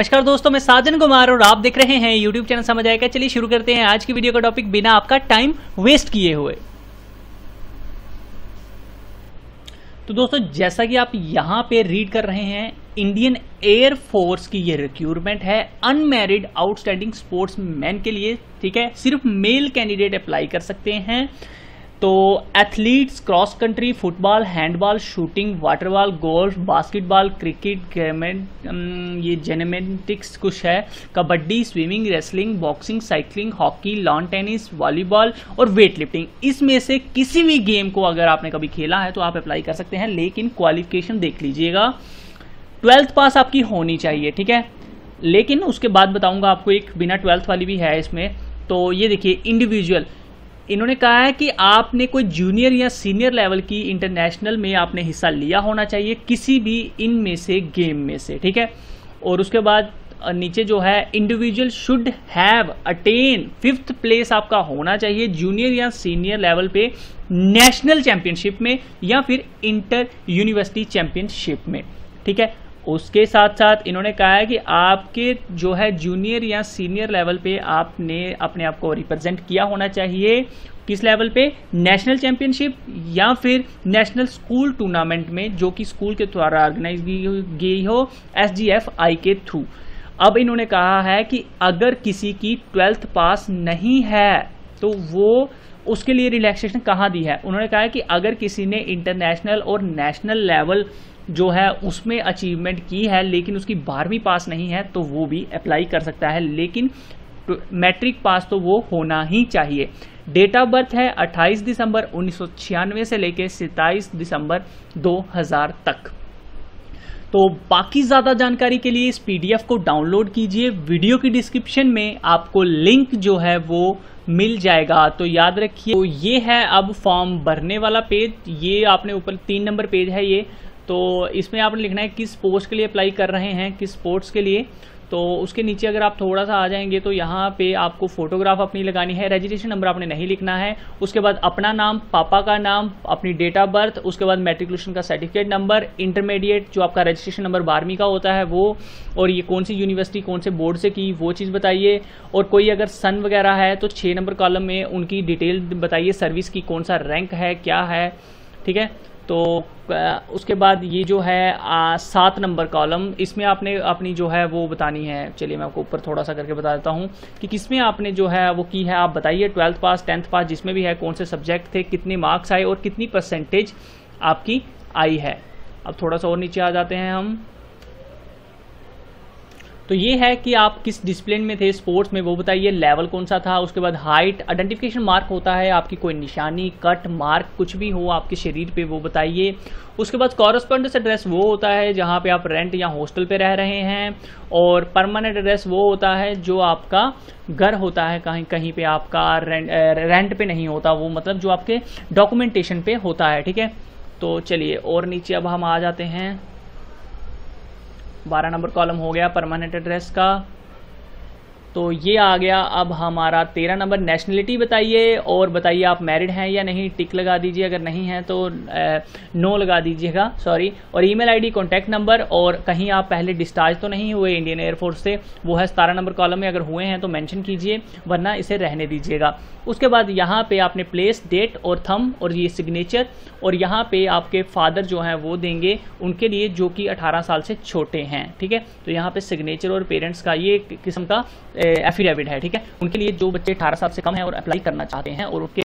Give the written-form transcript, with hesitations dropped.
नमस्कार दोस्तों, मैं साजन कुमार और आप देख रहे हैं यूट्यूब चैनल समझ आएगा। चलिए शुरू करते हैं आज की वीडियो का टॉपिक बिना आपका टाइम वेस्ट किए हुए। तो दोस्तों, जैसा कि आप यहां पे रीड कर रहे हैं, इंडियन एयर फोर्स की ये रिक्रूटमेंट है अनमैरिड आउटस्टैंडिंग स्पोर्ट्समैन के लिए। ठीक है, सिर्फ मेल कैंडिडेट अप्लाई कर सकते हैं। तो athletes, cross country, football, handball, shooting, water ball, golf, basketball, cricket, ये जेनेमेटिक्स कुछ है, kabaddi, swimming, wrestling, boxing, cycling, hockey, lawn tennis, volleyball और वेट लिफ्टिंग, इसमें से किसी भी गेम को अगर आपने कभी खेला है तो आप अप्लाई कर सकते हैं। लेकिन क्वालिफिकेशन देख लीजिएगा, 12th पास आपकी होनी चाहिए। ठीक है, लेकिन उसके बाद बताऊंगा आपको एक बिना 12th वाली भी है इसमें। तो ये देखिए, इंडिविजुअल इन्होंने कहा है कि आपने कोई जूनियर या सीनियर लेवल की इंटरनेशनल में आपने हिस्सा लिया होना चाहिए किसी भी इनमें से गेम में से। ठीक है, और उसके बाद नीचे जो है, individual should have attain 5th place आपका होना चाहिए जूनियर या सीनियर लेवल पे नेशनल चैंपियनशिप में या फिर इंटर यूनिवर्सिटी चैंपियनशिप में। ठीक है, उसके साथ साथ इन्होंने कहा है कि आपके जो है जूनियर या सीनियर लेवल पे आपने अपने आप को रिप्रेजेंट किया होना चाहिए। किस लेवल पे? नेशनल चैंपियनशिप या फिर नेशनल स्कूल टूर्नामेंट में, जो कि स्कूल के द्वारा ऑर्गेनाइज की हो SGFI के थ्रू। अब इन्होंने कहा है कि अगर किसी की 12th पास नहीं है तो वो उसके लिए रिलैक्सेशन कहाँ दी है? उन्होंने कहा है कि अगर किसी ने इंटरनेशनल और नेशनल लेवल जो है उसमें अचीवमेंट की है लेकिन उसकी 12वीं पास नहीं है तो वो भी अप्लाई कर सकता है, लेकिन मैट्रिक पास तो वो होना ही चाहिए। डेट ऑफ बर्थ है 28 दिसंबर 1996 से लेकर 27 दिसंबर 2000 तक। तो बाकी ज़्यादा जानकारी के लिए इस PDF को डाउनलोड कीजिए, वीडियो की डिस्क्रिप्शन में आपको लिंक जो है वो मिल जाएगा। तो याद रखिए, तो ये है अब फॉर्म भरने वाला पेज। ये आपने ऊपर 3 नंबर पेज है ये। तो इसमें आपने लिखना है किस पोस्ट के लिए अप्लाई कर रहे हैं, किस स्पोर्ट्स के लिए। तो उसके नीचे अगर आप थोड़ा सा आ जाएंगे तो यहाँ पे आपको फोटोग्राफ अपनी लगानी है, रजिस्ट्रेशन नंबर आपने नहीं लिखना है, उसके बाद अपना नाम, पापा का नाम, अपनी डेट ऑफ बर्थ, उसके बाद मैट्रिकुलेशन का सर्टिफिकेट नंबर, इंटरमीडिएट जो आपका रजिस्ट्रेशन नंबर 12वीं का होता है वो, और ये कौन सी यूनिवर्सिटी कौन से बोर्ड से की वो चीज़ बताइए। और कोई अगर सन वगैरह है तो 6 नंबर कॉलम में उनकी डिटेल बताइए, सर्विस की कौन सा रैंक है, क्या है। ठीक है, तो उसके बाद ये जो है 7 नंबर कॉलम, इसमें आपने अपनी जो है वो बतानी है। चलिए मैं आपको ऊपर थोड़ा सा करके बता देता हूँ कि किसमें आपने जो है वो की है। आप बताइए 12th पास, 10th पास, जिसमें भी है, कौन से सब्जेक्ट थे, कितने मार्क्स आए और कितनी परसेंटेज आपकी आई है। अब थोड़ा सा और नीचे आ जाते हैं हम। तो ये है कि आप किस डिसिप्लिन में थे स्पोर्ट्स में वो बताइए, लेवल कौन सा था। उसके बाद हाइट, आइडेंटिफिकेशन मार्क होता है आपकी, कोई निशानी, कट मार्क कुछ भी हो आपके शरीर पे वो बताइए। उसके बाद कॉरेस्पॉन्डेंस एड्रेस वो होता है जहाँ पे आप रेंट या हॉस्टल पे रह रहे हैं, और परमानेंट एड्रेस वो होता है जो आपका घर होता है, कहीं कहीं पे आपका रेंट पे नहीं होता वो, मतलब जो आपके डॉक्यूमेंटेशन पे होता है। ठीक है, तो चलिए और नीचे अब हम आ जाते हैं। 12 नंबर कॉलम हो गया परमानेंट एड्रेस का। तो ये आ गया अब हमारा 13 नंबर, नेशनलिटी बताइए और बताइए आप मैरिड हैं या नहीं, टिक लगा दीजिए, अगर नहीं है तो नो लगा दीजिएगा, सॉरी। और ईमेल आईडी, कॉन्टैक्ट नंबर, और कहीं आप पहले डिस्चार्ज तो नहीं हुए इंडियन एयरफोर्स से, वो है 17 नंबर कॉलम में, अगर हुए हैं तो मेंशन कीजिए वरना इसे रहने दीजिएगा। उसके बाद यहाँ पे आपने प्लेस, डेट और थंब और ये सिग्नेचर, और यहाँ पे आपके फादर जो हैं वो देंगे उनके लिए जो कि 18 साल से छोटे हैं। ठीक है, तो यहाँ पे सिग्नेचर और पेरेंट्स का ये किस्म का एफिडेविट है। ठीक है, उनके लिए जो बच्चे 18 साल से कम हैं और अप्लाई करना चाहते हैं और उनके